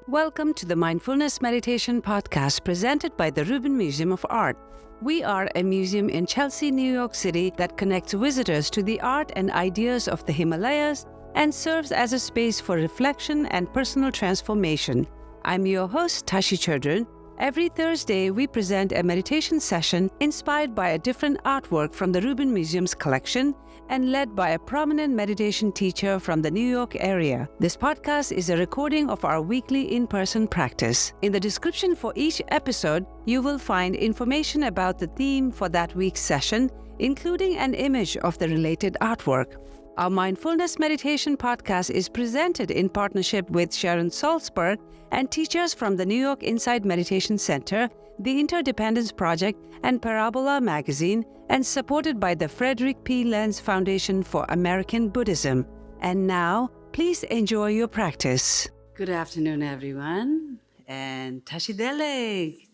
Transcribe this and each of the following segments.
Welcome to the Mindfulness Meditation Podcast presented by the Rubin Museum of Art. We are a museum in Chelsea, New York City that connects visitors to the art and ideas of the Himalayas and serves as a space for reflection and personal transformation. I'm your host, Tracy Cochran. Every Thursday, we present a meditation session inspired by a different artwork from the Rubin Museum's collection and led by a prominent meditation teacher from the New York area. This podcast is a recording of our weekly in-person practice. In the description for each episode, you will find information about the theme for that week's session, including an image of the related artwork. Our Mindfulness Meditation Podcast is presented in partnership with Sharon Salzberg and teachers from the New York Insight Meditation Center, the Interdependence Project, and Parabola Magazine, and supported by the Frederick P. Lenz Foundation for American Buddhism. And now, please enjoy your practice. Good afternoon, everyone, and Tashi Deleg.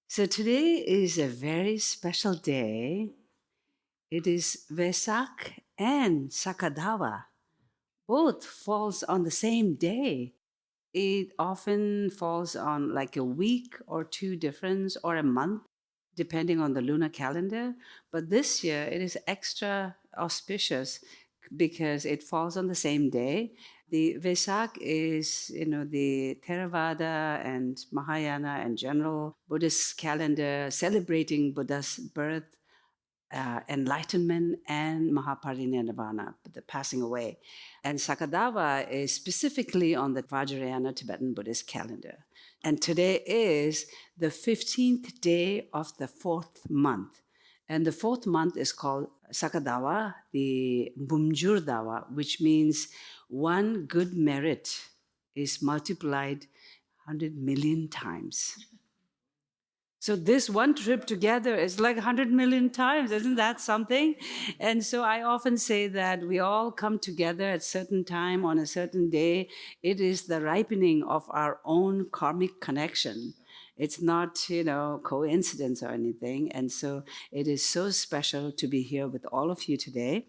So today is a very special day. It is Vesak and Sakadawa. Both falls on the same day. It often falls on like a week or two difference or a month, depending on the lunar calendar. But this year it is extra auspicious because it falls on the same day. The Vesak is, the Theravada and Mahayana and general Buddhist calendar celebrating Buddha's birth, enlightenment and Mahaparinirvana, the passing away. And Sakadawa is specifically on the Vajrayana Tibetan Buddhist calendar. And today is the 15th day of the fourth month. And the fourth month is called Sakadawa, the Bumjurdawa, which means one good merit is multiplied 100 million times. So this one trip together is like 100 million times. Isn't that something? And so I often say that we all come together at a certain time on a certain day. It is the ripening of our own karmic connection. It's not, coincidence or anything. And so it is so special to be here with all of you today.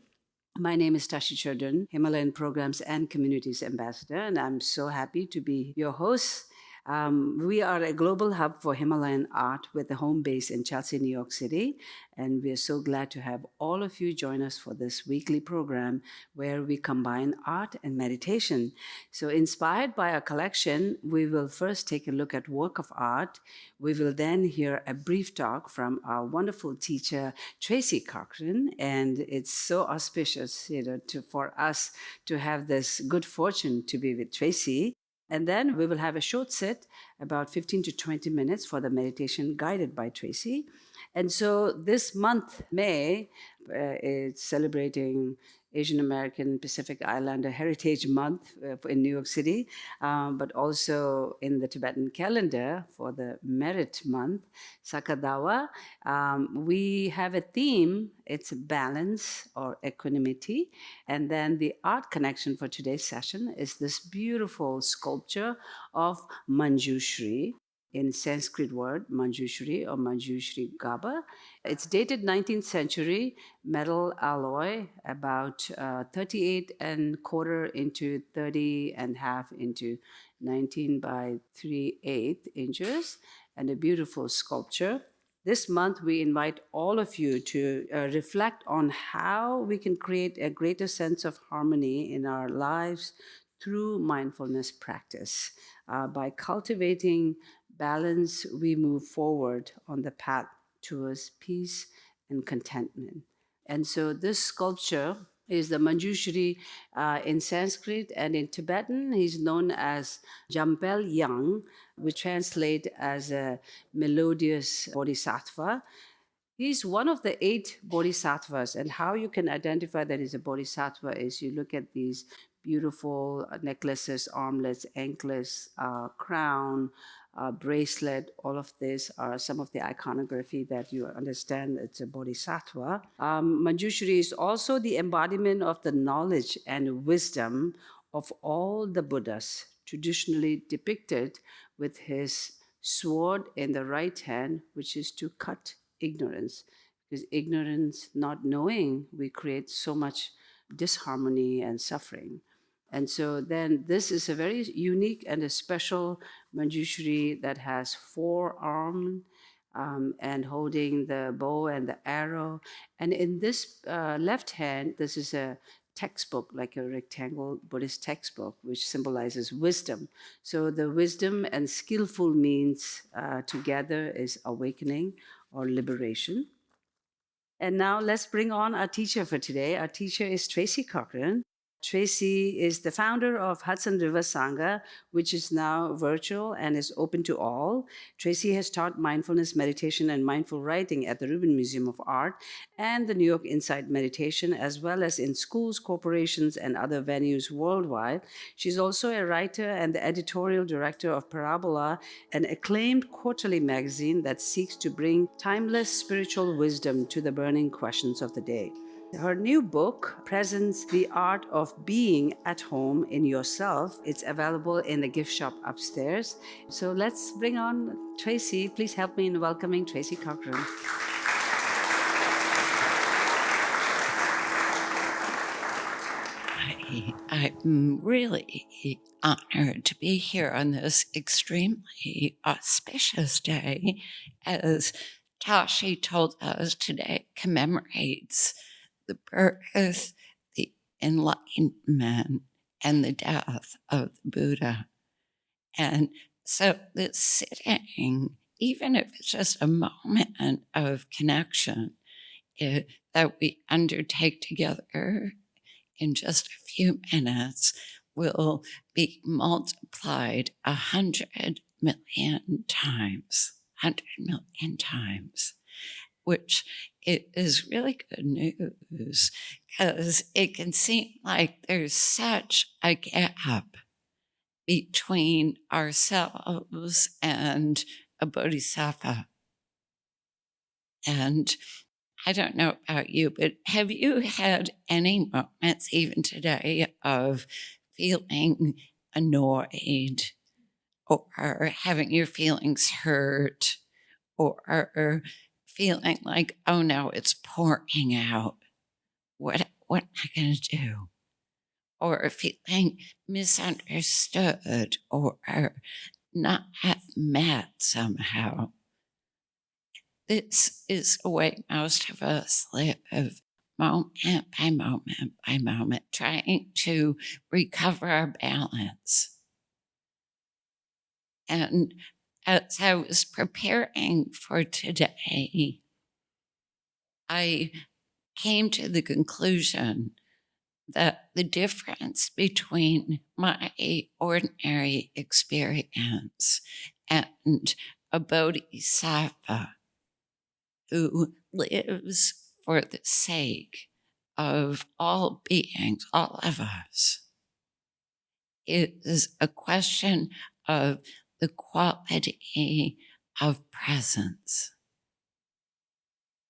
My name is Tracy Cochran, Himalayan Programs and Communities Ambassador, and I'm so happy to be your host. We are a global hub for Himalayan art with a home base in Chelsea, New York City. And we are so glad to have all of you join us for this weekly program where we combine art and meditation. So inspired by our collection, we will first take a look at work of art. We will then hear a brief talk from our wonderful teacher, Tracy Cochran. And it's so auspicious, for us to have this good fortune to be with Tracy. And then we will have a short sit, about 15 to 20 minutes for the meditation guided by Tracy. And so this month, May, is celebrating Asian American Pacific Islander Heritage Month in New York City, but also in the Tibetan calendar for the Merit Month, Sakadawa. We have a theme, it's balance or equanimity. And then the art connection for today's session is this beautiful sculpture of Manjushri. In Sanskrit word, Manjushri or Manjushri Gaba. It's dated 19th century, metal alloy, about 38 and quarter into 30 and half into 19 by 3/8 inches, and a beautiful sculpture. This month, we invite all of you to reflect on how we can create a greater sense of harmony in our lives through mindfulness practice. By cultivating balance, we move forward on the path towards peace and contentment. And so this sculpture is the Manjushri in Sanskrit, and in Tibetan, he's known as Jampel Yang, which translates as a melodious bodhisattva. He's one of the 8 bodhisattvas, and how you can identify that he's a bodhisattva is you look at these beautiful necklaces, armlets, anklets, crown, bracelet. All of these are some of the iconography that you understand it's a bodhisattva. Manjushri is also the embodiment of the knowledge and wisdom of all the Buddhas, traditionally depicted with his sword in the right hand, which is to cut ignorance. Because ignorance, not knowing, we create so much disharmony and suffering. And so then this is a very unique and a special manjushri that has 4 arms and holding the bow and the arrow. And in this left hand, this is a textbook, like a rectangle Buddhist textbook, which symbolizes wisdom. So the wisdom and skillful means together is awakening or liberation. And now let's bring on our teacher for today. Our teacher is Tracy Cochran. Tracy is the founder of Hudson River Sangha, which is now virtual and is open to all. Tracy has taught mindfulness meditation and mindful writing at the Rubin Museum of Art and the New York Insight Meditation, as well as in schools, corporations, and other venues worldwide. She's also a writer and the editorial director of Parabola, an acclaimed quarterly magazine that seeks to bring timeless spiritual wisdom to the burning questions of the day. Her new book presents the art of being at home in yourself. It's available in the gift shop upstairs. So let's bring on Tracy. Please help me in welcoming Tracy Cochran. I'm really honored to be here on this extremely auspicious day. As Tashi told us, today commemorates the birth, the enlightenment, and the death of the Buddha. And so this sitting, even if it's just a moment of connection that we undertake together in just a few minutes, will be multiplied 100 million times, 100 million times, which is really good news because it can seem like there's such a gap between ourselves and a bodhisattva. And I don't know about you, but have you had any moments, even today, of feeling annoyed or having your feelings hurt or feeling like, oh no, it's pouring out? What am I going to do? Or feeling misunderstood or not met somehow. This is a way most of us live, moment by moment by moment, trying to recover our balance. And as I was preparing for today, I came to the conclusion that the difference between my ordinary experience and a bodhisattva who lives for the sake of all beings, all of us, is a question of the quality of presence.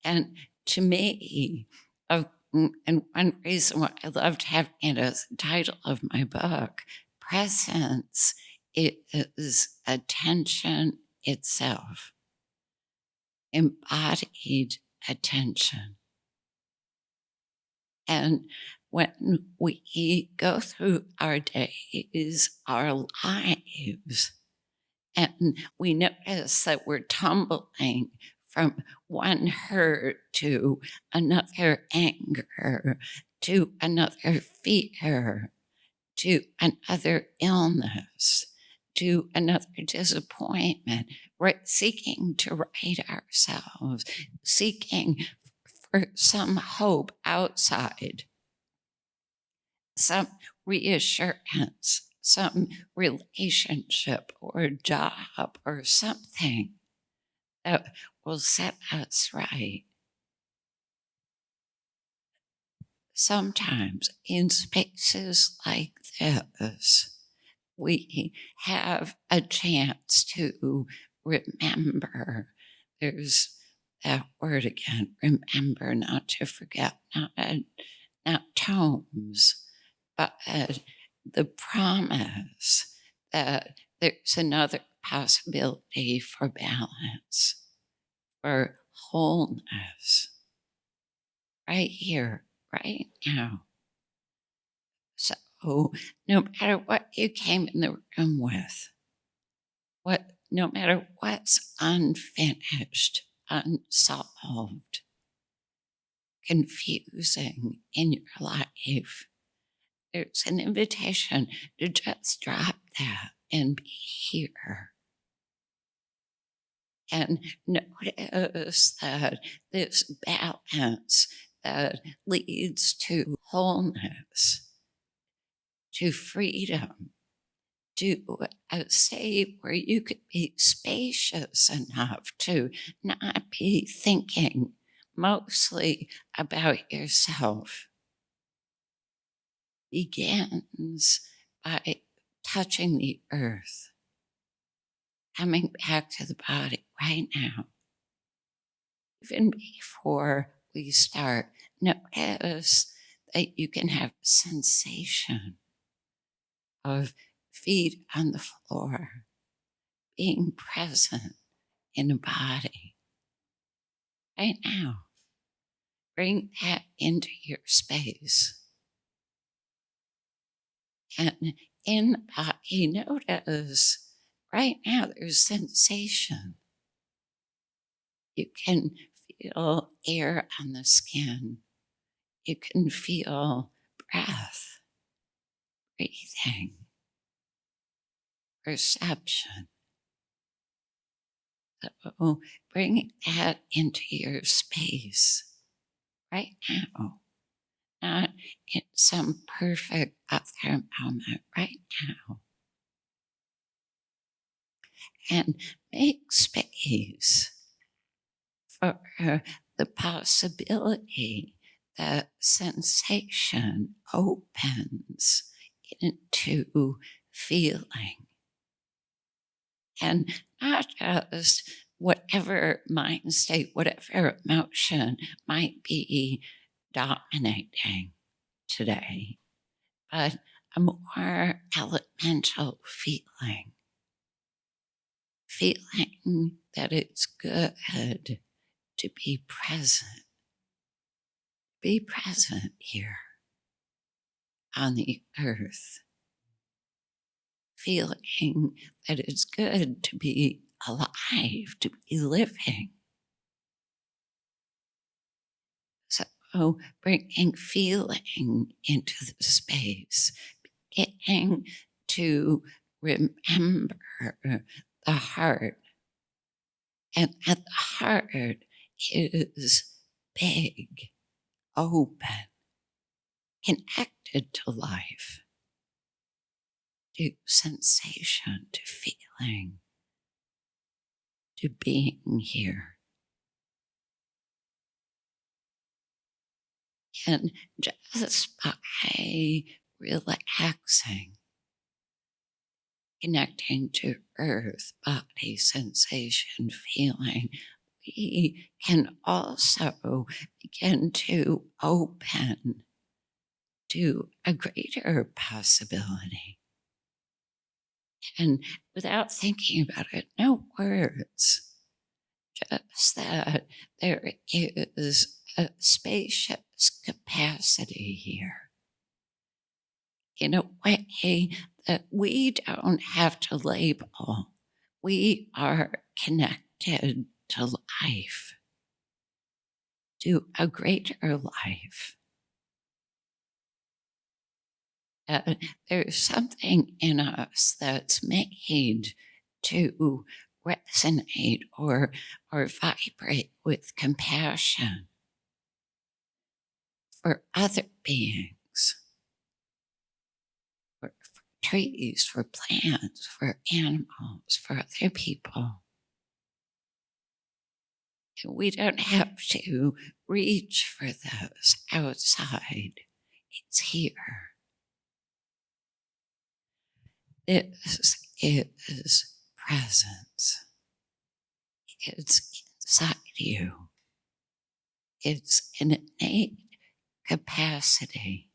And to me, and one reason why I loved having it as the title of my book, presence is attention itself, embodied attention. And when we go through our days, our lives, and we notice that we're tumbling from one hurt to another anger, to another fear, to another illness, to another disappointment, right? Seeking to right ourselves, seeking for some hope outside, some reassurance, some relationship or job or something that will set us right. Sometimes in spaces like this, we have a chance to remember. There's that word again, remember, not to forget, not tomes, but the promise that there's another possibility for balance, for wholeness, right here, right now. So no matter what you came in the room with, no matter what's unfinished, unsolved, confusing in your life, there's an invitation to just drop that and be here. And notice that this balance that leads to wholeness, to freedom, to a state where you could be spacious enough to not be thinking mostly about yourself, begins by touching the earth, coming back to the body right now. Even before we start, notice that you can have a sensation of feet on the floor, being present in a body. Right now, bring that into your space. And in the body, notice right now there's sensation. You can feel air on the skin. You can feel breath, breathing, perception. So bring that into your space right now, not in some perfect other moment, right now. And make space for the possibility that sensation opens into feeling. And not just whatever mind state, whatever emotion might be dominating today, but a more elemental feeling that it's good to be present here on the earth, feeling that it's good to be alive, to be living. So bringing feeling into the space, getting to remember the heart. And at the heart is big, open, connected to life, to sensation, to feeling, to being here. And just by relaxing, connecting to earth, body, sensation, feeling, we can also begin to open to a greater possibility. And without thinking about it, no words, just that there is a spacious capacity here in a way that we don't have to label. We are connected to life, to a greater life. There's something in us that's made to resonate or vibrate with compassion for other beings, for trees, for plants, for animals, for other people. And we don't have to reach for this outside. It's here. This is presence. It's inside you. It's an innate capacity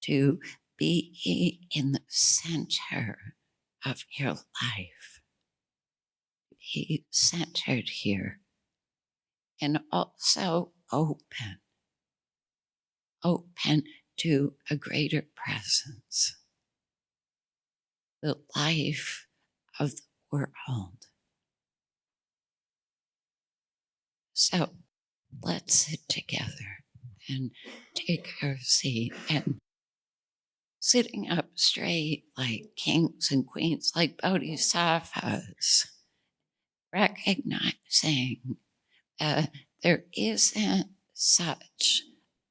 to be in the center of your life. Be centered here and also open to a greater presence, the life of the world. So let's sit together and take our seat, and sitting up straight like kings and queens, like bodhisattvas, recognizing there isn't such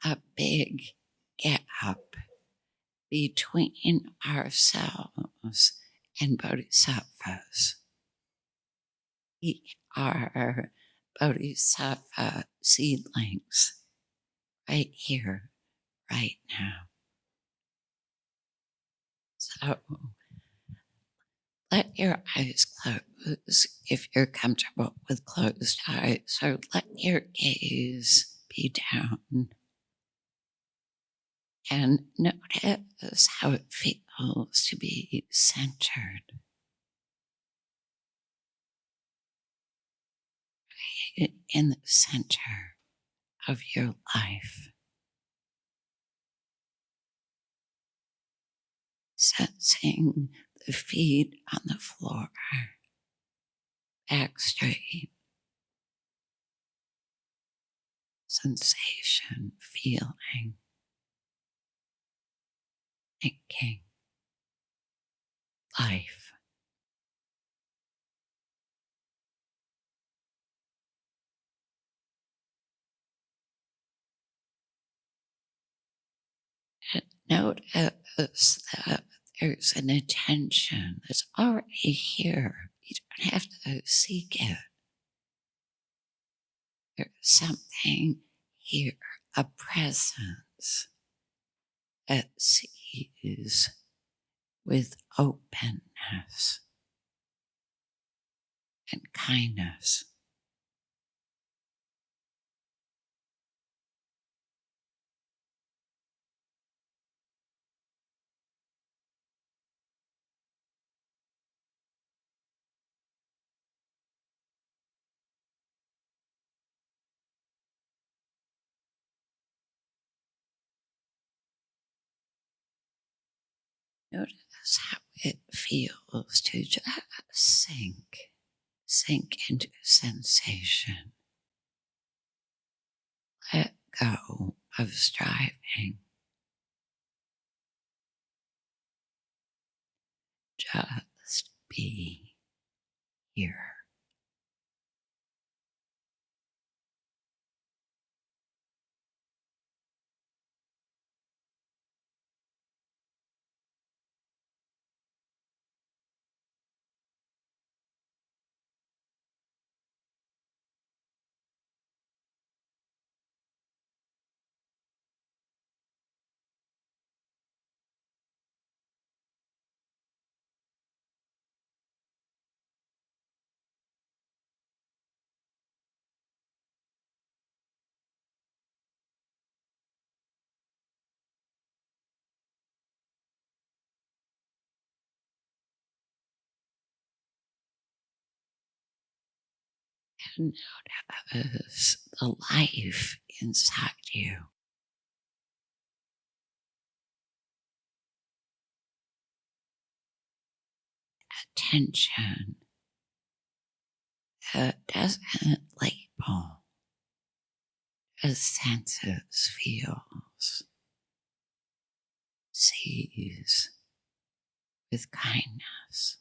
a big gap between ourselves and bodhisattvas. We are bodhisattva seedlings right here, right now. So let your eyes close if you're comfortable with closed eyes, or let your gaze be down and notice how it feels to be centered in the center of your life. Sensing the feet on the floor, back straight, sensation, feeling, thinking, life. And notice that there's an attention that's already here. You don't have to seek it. There's something here, a presence that sees with openness and kindness. Notice how it feels to just sink into sensation. Let go of striving. Just be here. And notice the life inside you. Attention doesn't label, just senses, feels, sees with kindness.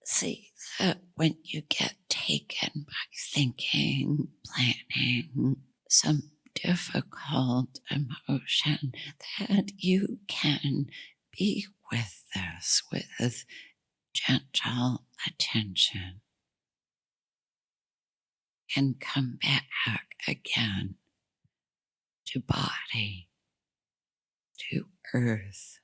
see that when you get taken by thinking, planning, some difficult emotion, that you can be with this with gentle attention and come back again to body, to earth.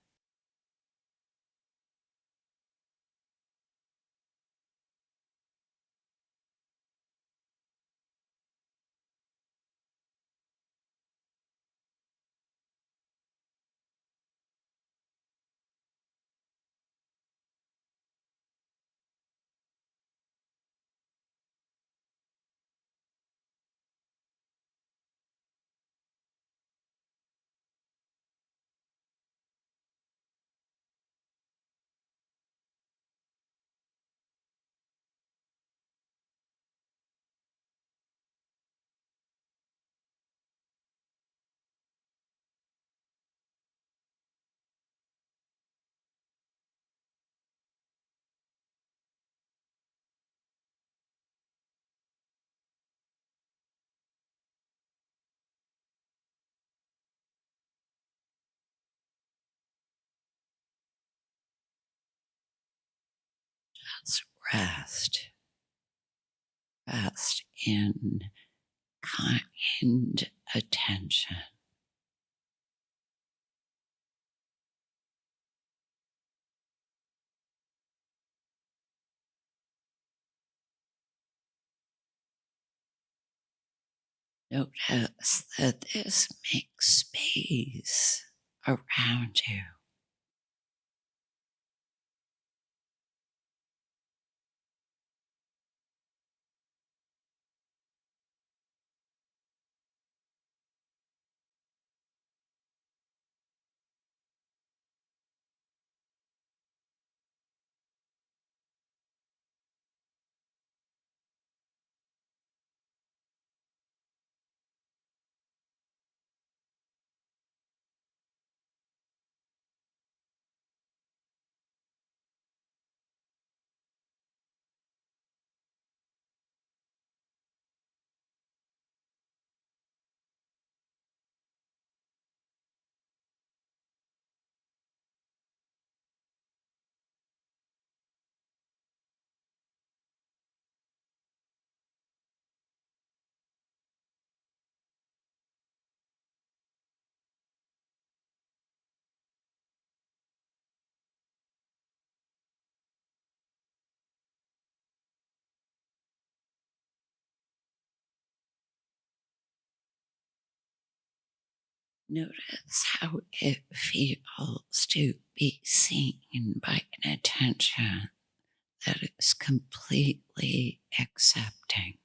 Just rest in kind attention. Notice that this makes space around you. Notice how it feels to be seen by an attention that is completely accepting,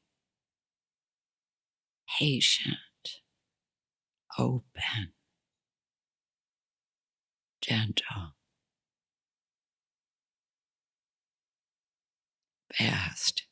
patient, open, gentle, vast.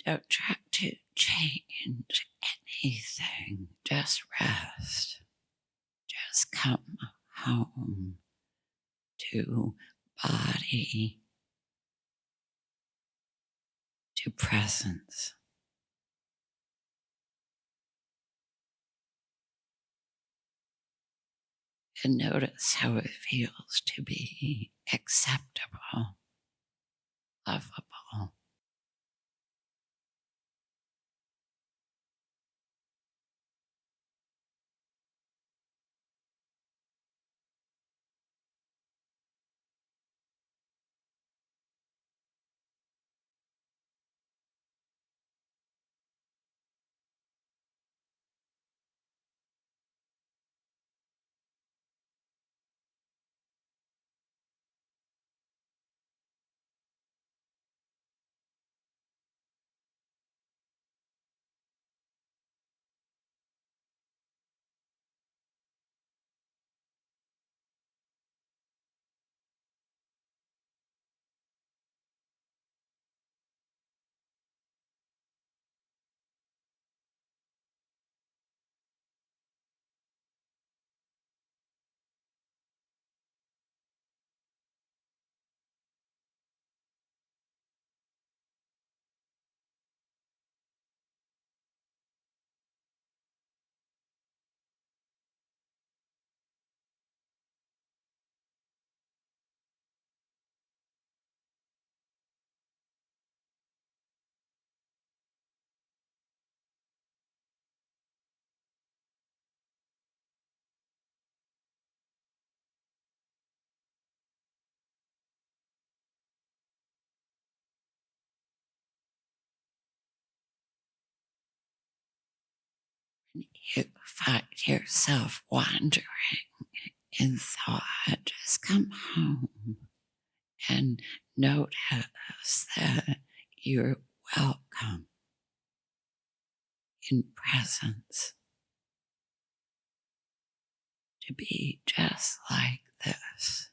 Don't try to change anything. Just rest. Just come home to body, to presence. And notice how it feels to be acceptable, lovable. You find yourself wandering in thought, just come home and notice that you're welcome in presence to be just like this.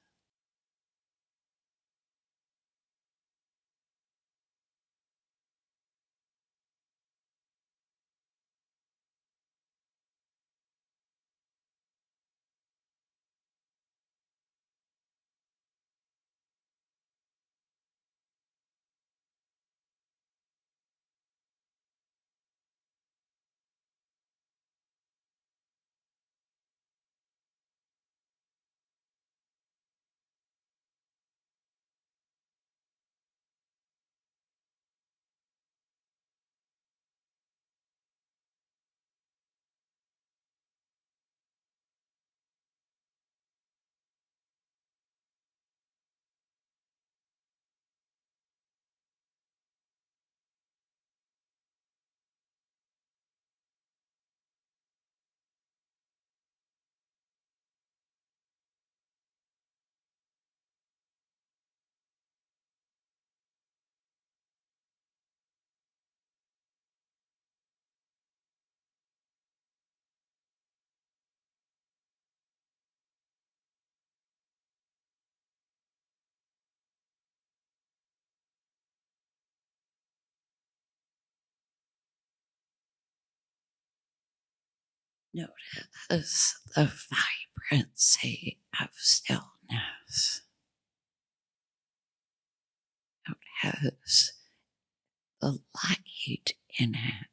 Notice the vibrancy of stillness. Notice the light in it.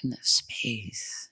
In the space.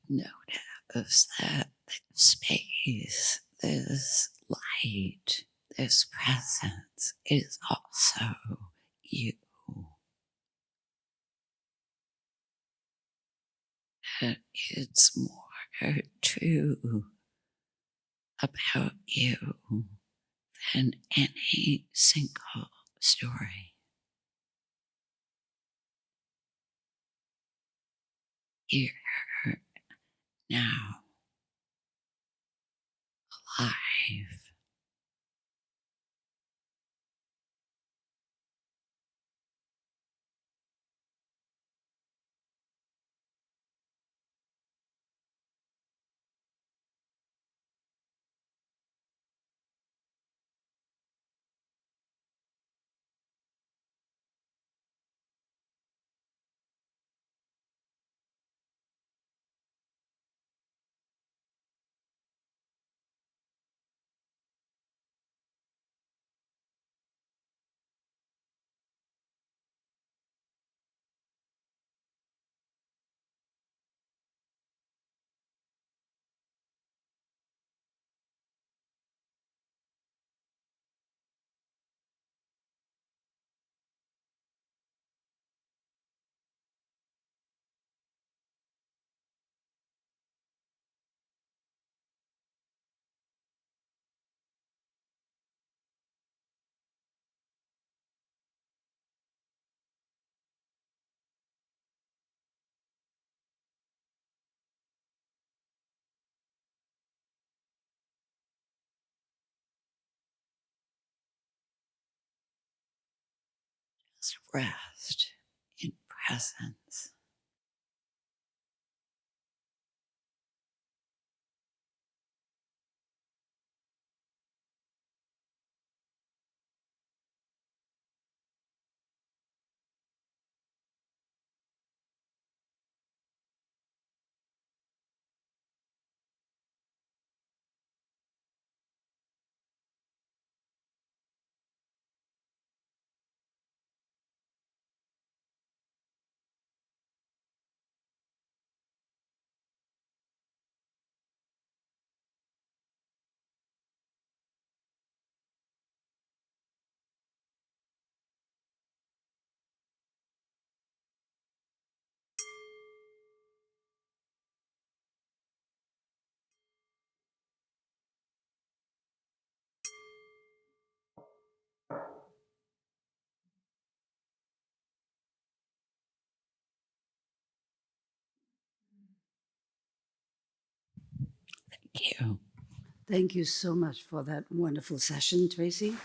notice that this space, this light, this presence is also you. And it's more true about you than any single story. Here, now, alive. Just rest in presence. Thank you. Thank you so much for that wonderful session, Tracy.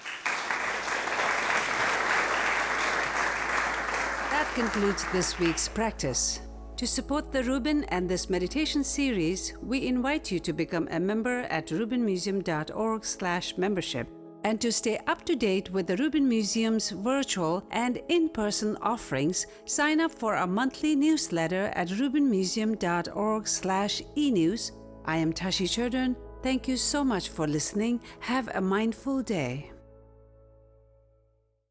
That concludes this week's practice. To support the Rubin and this meditation series, we invite you to become a member at rubinmuseum.org/membership. And to stay up to date with the Rubin Museum's virtual and in-person offerings, sign up for our monthly newsletter at rubinmuseum.org/enews. I am Tashi Churdin. Thank you so much for listening. Have a mindful day.